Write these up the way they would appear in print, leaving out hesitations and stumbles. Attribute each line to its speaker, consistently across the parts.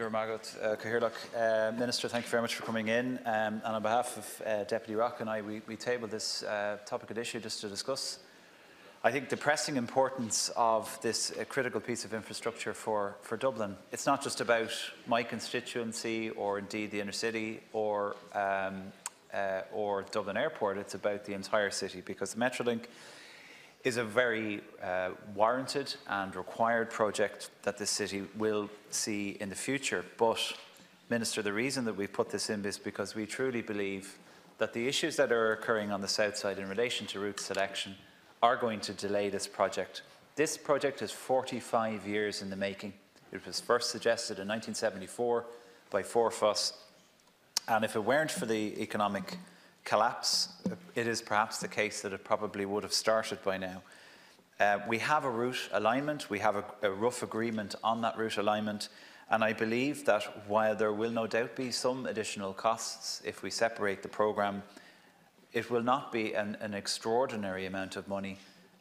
Speaker 1: Minister, thank you very much for coming in. And on behalf of Deputy Rock and I, we tabled this topical issue just to discuss, I think, the pressing importance of this critical piece of infrastructure for Dublin. It's not just about my constituency or indeed the inner city or Dublin Airport. It's about the entire city, because the Metrolink is a very warranted and required project that this city will see in the future. But, Minister, the reason that we put this in is because we truly believe that the issues that are occurring on the south side in relation to route selection are going to delay this project. This project is 45 years in the making. It was first suggested in 1974 by four of us, and if it weren't for the economic collapse, it is perhaps the case that it probably would have started by now. We have a route alignment, we have a rough agreement on that route alignment, and I believe that while there will no doubt be some additional costs if we separate the programme, it will not be an extraordinary amount of money,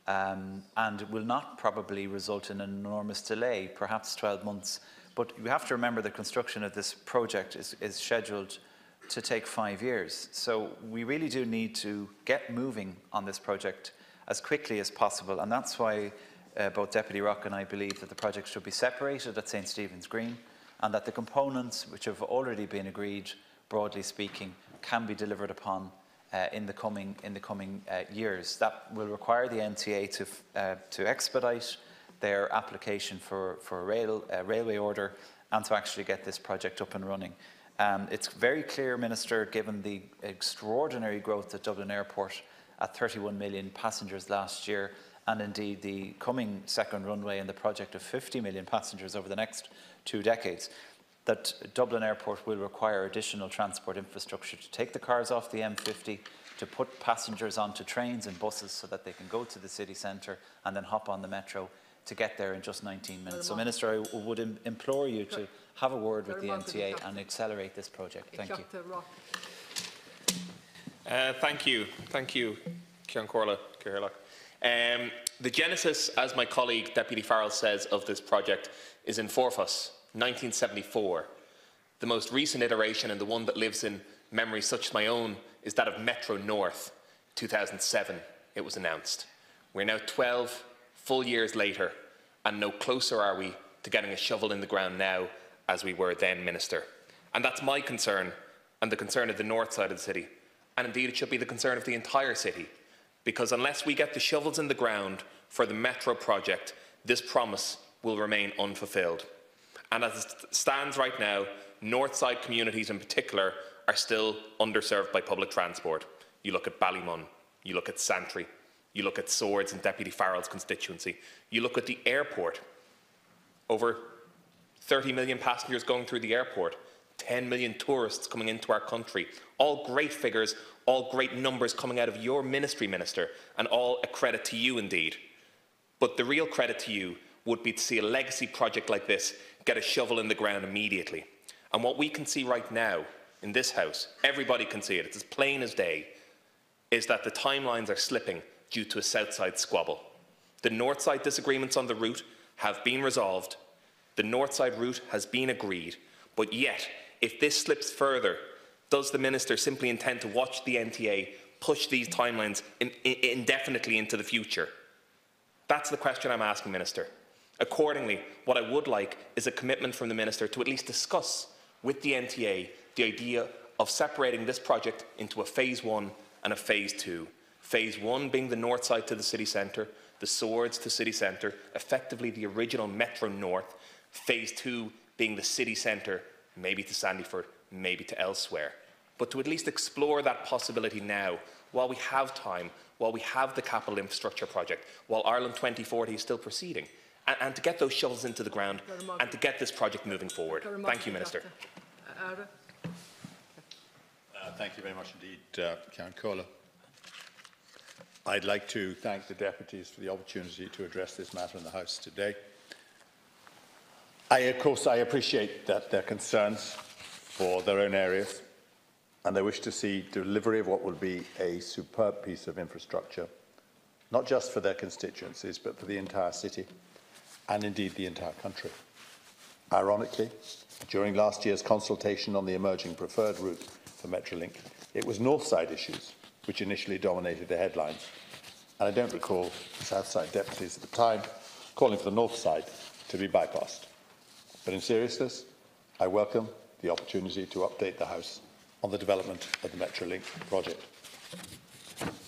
Speaker 1: and will not probably result in an enormous delay, perhaps 12 months. But you have to remember the construction of this project is scheduled to take 5 years. So we really do need to get moving on this project as quickly as possible, and that's why both Deputy Rock and I believe that the project should be separated at St Stephen's Green, and that the components which have already been agreed, broadly speaking, can be delivered upon in the coming years. That will require the NTA to expedite their application for a railway order and to actually get this project up and running. It's very clear, Minister, given the extraordinary growth at Dublin Airport at 31 million passengers last year, and indeed the coming second runway and the project of 50 million passengers over the next 2 decades, that Dublin Airport will require additional transport infrastructure to take the cars off the M50, to put passengers onto trains and buses so that they can go to the city centre and then hop on the metro to get there in just 19 minutes. So, Minister, I would implore you to have a word with the NTA and accelerate this project. Thank you.
Speaker 2: Thank you, Ceann Comhairle. The genesis, as my colleague Deputy Farrell says, of this project is in Forfas, 1974. The most recent iteration, and the one that lives in memory such as my own, is that of Metro North. 2007 it was announced. We're now 12 full years later, and no closer are we to getting a shovel in the ground now as we were then, Minister. And that's my concern, and the concern of the north side of the city. And indeed it should be the concern of the entire city, because unless we get the shovels in the ground for the Metro project, this promise will remain unfulfilled. And as it stands right now, north side communities in particular are still underserved by public transport. You look at Ballymun, you look at Santry, you look at Swords in Deputy Farrell's constituency, you look at the airport, over 30 million passengers going through the airport, 10 million tourists coming into our country, all great figures, all great numbers coming out of your ministry, Minister, and all a credit to you indeed. But the real credit to you would be to see a legacy project like this get a shovel in the ground immediately. And what we can see right now in this House, everybody can see it, it's as plain as day, is that the timelines are slipping due to a south side squabble. The north side disagreements on the route have been resolved, the north side route has been agreed, but yet, if this slips further, does the Minister simply intend to watch the NTA push these timelines indefinitely into the future? That's the question I'm asking, Minister. Accordingly, what I would like is a commitment from the Minister to at least discuss with the NTA the idea of separating this project into a Phase 1 and a Phase 2. Phase 1 being the north side to the city centre, the Swords to city centre, effectively the original Metro North. Phase 2 being the city centre, maybe to Sandyford, maybe to elsewhere. But to at least explore that possibility now, while we have time, while we have the capital infrastructure project, while Ireland 2040 is still proceeding, and to get those shovels into the ground and to get this project moving forward. Thank you, Minister.
Speaker 3: Thank you very much indeed, Ceann Comhairle. I'd like to thank the deputies for the opportunity to address this matter in the House today. Of course, I appreciate that their concerns for their own areas, and they wish to see delivery of what will be a superb piece of infrastructure, not just for their constituencies, but for the entire city, and indeed the entire country. Ironically, During last year's consultation on the emerging preferred route for Metrolink, it was north side issues which initially dominated the headlines, and I don't recall the south side deputies at the time calling for the north side to be bypassed. But in seriousness, I welcome the opportunity to update the House on the development of the Metrolink project.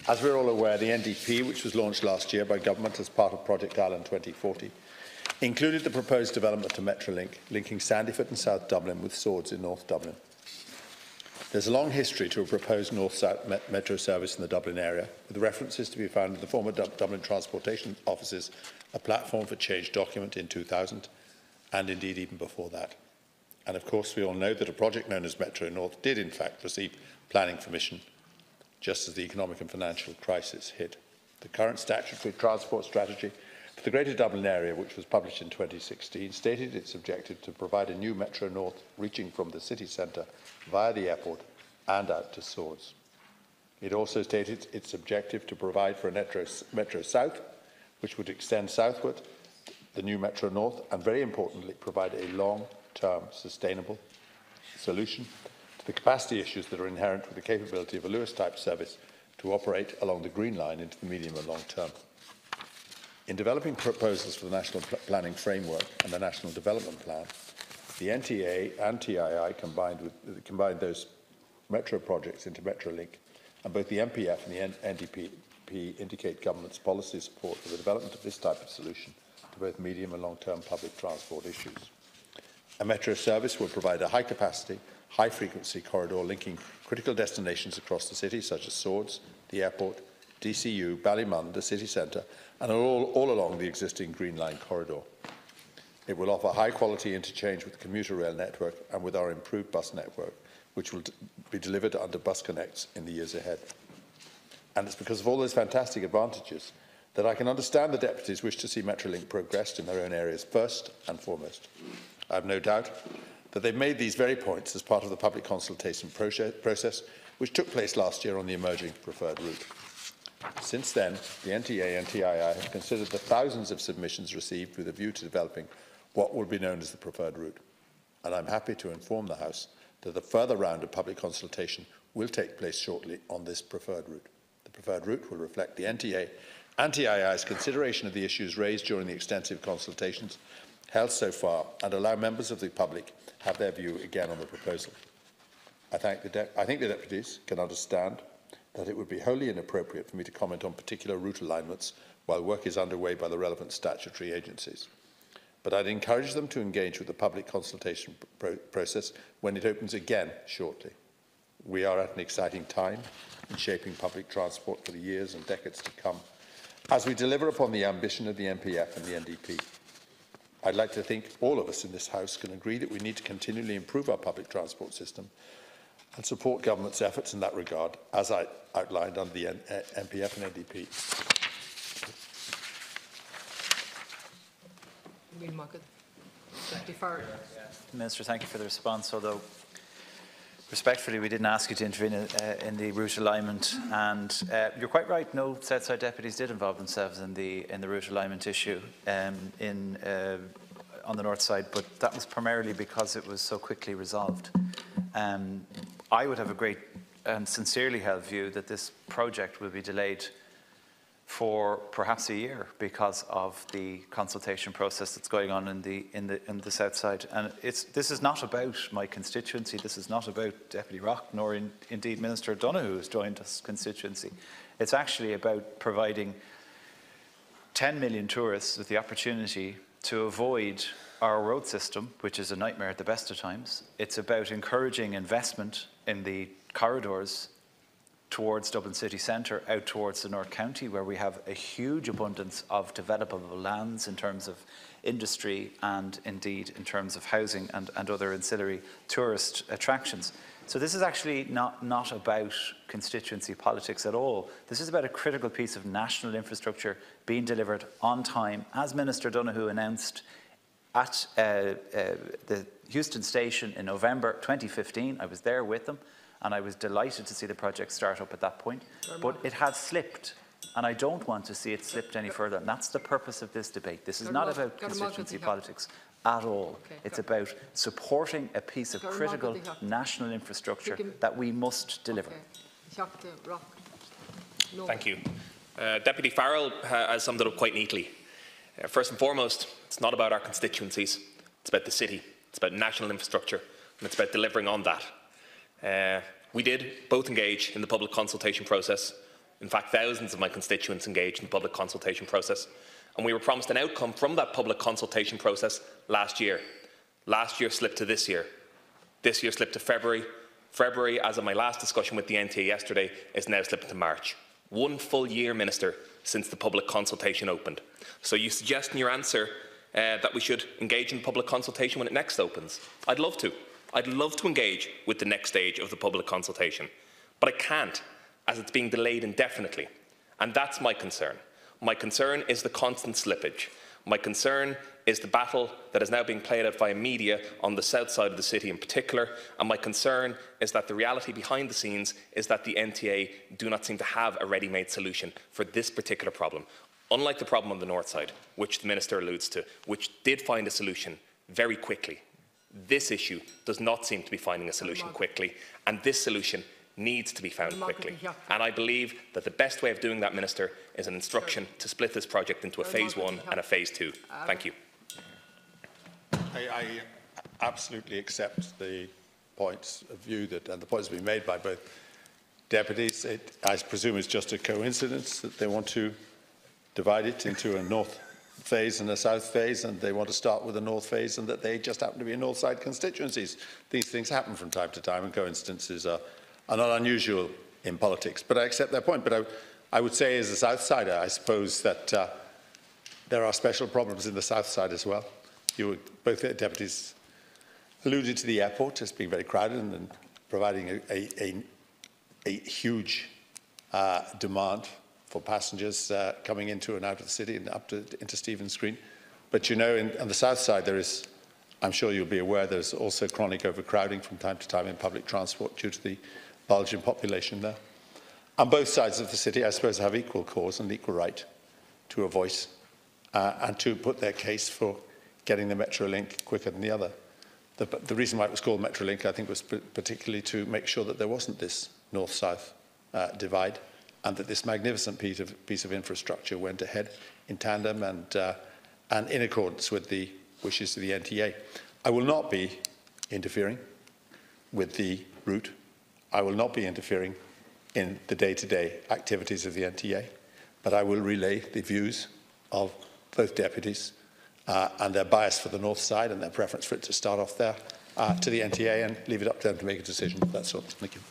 Speaker 3: As we're all aware, the NDP, which was launched last year by Government as part of Project Island 2040, included the proposed development of Metrolink, linking Sandyford and South Dublin with Swords in North Dublin. There's a long history to a proposed north-south metro service in the Dublin area, with references to be found in the former Dublin Transportation Office's A Platform for Change document in 2000, and indeed even before that. And of course, we all know that a project known as Metro North did in fact receive planning permission just as the economic and financial crisis hit. The current statutory transport strategy for the Greater Dublin area, which was published in 2016, stated its objective to provide a new Metro North reaching from the city centre via the airport and out to Swords. It also stated its objective to provide for a Metro South, which would extend southward, the new Metro North, and very importantly, provide a long-term sustainable solution to the capacity issues that are inherent with the capability of a Lewis-type service to operate along the Green Line into the medium and long term. In developing proposals for the National Planning Framework and the National Development Plan, the NTA and TII combined those metro projects into Metrolink, and both the MPF and the NDP indicate government's policy support for the development of this type of solution to both medium and long-term public transport issues. A metro service will provide a high-capacity, high-frequency corridor linking critical destinations across the city, such as Swords, the airport, DCU, Ballymun, the city centre, and all along the existing Green Line corridor. It will offer high-quality interchange with the commuter rail network and with our improved bus network, which will be delivered under Bus Connects in the years ahead. And it's because of all those fantastic advantages that I can understand the deputies wish to see Metrolink progressed in their own areas first and foremost. I have no doubt that they've made these very points as part of the public consultation process, which took place last year on the emerging preferred route. Since then, the NTA and TII have considered the thousands of submissions received with a view to developing what will be known as the preferred route. And I'm happy to inform the House that a further round of public consultation will take place shortly on this preferred route. The preferred route will reflect the NTA and TII's consideration of the issues raised during the extensive consultations held so far and allow members of the public have their view again on the proposal. I think the deputies can understand that it would be wholly inappropriate for me to comment on particular route alignments while work is underway by the relevant statutory agencies. But I'd encourage them to engage with the public consultation process when it opens again shortly. We are at an exciting time in shaping public transport for the years and decades to come, as we deliver upon the ambition of the MPF and the NDP. I'd like to think all of us in this House can agree that we need to continually improve our public transport system and support government's efforts in that regard, as I outlined under the MPF and NDP.
Speaker 1: Minister, thank you for the response, although respectfully we didn't ask you to intervene in the route alignment, and you're quite right, no Southside deputies did involve themselves in the route alignment issue on the north side, but that was primarily because it was so quickly resolved. I would have a great and sincerely held view that this project will be delayed for perhaps a year because of the consultation process that's going on in the south side. And this is not about my constituency. This is not about Deputy Rock, nor indeed Minister Donoghue has joined us constituency. It's actually about providing 10 million tourists with the opportunity to avoid our road system, which is a nightmare at the best of times. It's about encouraging investment in the corridors towards Dublin city centre, out towards the North County, where we have a huge abundance of developable lands in terms of industry and indeed in terms of housing and other ancillary tourist attractions. So this is actually not about constituency politics at all. This is about a critical piece of national infrastructure being delivered on time, as Minister Donoghue announced at the Euston Station in November 2015. I was there with them, and I was delighted to see the project start up at that point. But it has slipped, and I don't want to see it slipped any further. And that's the purpose of this debate. This is not about constituency politics. at all.
Speaker 4: Okay,
Speaker 1: it's about supporting a piece of critical national infrastructure that we must deliver.
Speaker 2: Thank you. Deputy Farrell has summed it up quite neatly. First and foremost, it's not about our constituencies, it's about the city, it's about national infrastructure, and it's about delivering on that. We did both engage in the public consultation process. In fact, thousands of my constituents engaged in the public consultation process, and we were promised an outcome from that public consultation process last year. Last year slipped to this year. This year slipped to February. February, as of my last discussion with the NTA yesterday, is now slipping to March. 1 full year, Minister, since the public consultation opened. So you suggest in your answer that we should engage in public consultation when it next opens. I'd love to. I'd love to engage with the next stage of the public consultation. But I can't, as it's being delayed indefinitely. And that's my concern. My concern is the constant slippage. My concern is the battle that is now being played out via media on the south side of the city in particular, and my concern is that the reality behind the scenes is that the NTA do not seem to have a ready-made solution for this particular problem. Unlike the problem on the north side, which the Minister alludes to, which did find a solution very quickly, this issue does not seem to be finding a solution quickly, and this solution needs to be found quickly. And I believe that the best way of doing that, Minister, is an instruction to split this project into a Phase 1 and a Phase 2. Thank you.
Speaker 3: I absolutely accept the points of view and the points being made by both deputies. I presume it's just a coincidence that they want to divide it into a north phase and a south phase, and they want to start with a north phase, and that they just happen to be north side constituencies. These things happen from time to time, and coincidences are not unusual in politics. But I accept their point. But I would say, as a south sider, I suppose that there are special problems in the south side as well. Both deputies alluded to the airport as being very crowded and providing a huge demand for passengers coming into and out of the city and into Stephen's Green. But you know, on the south side, there is, I'm sure you'll be aware, there's also chronic overcrowding from time to time in public transport due to the bulge in population there. And both sides of the city, I suppose, have equal cause and equal right to a voice and to put their case for getting the Metrolink quicker than the other. The reason why it was called Metrolink, I think, was particularly to make sure that there wasn't this north-south divide, and that this magnificent piece of infrastructure went ahead in tandem and in accordance with the wishes of the NTA. I will not be interfering with the route. I will not be interfering in the day-to-day activities of the NTA, but I will relay the views of both deputies and their bias for the north side and their preference for it to start off there to the NTA, and leave it up to them to make a decision. That's all. Thank you.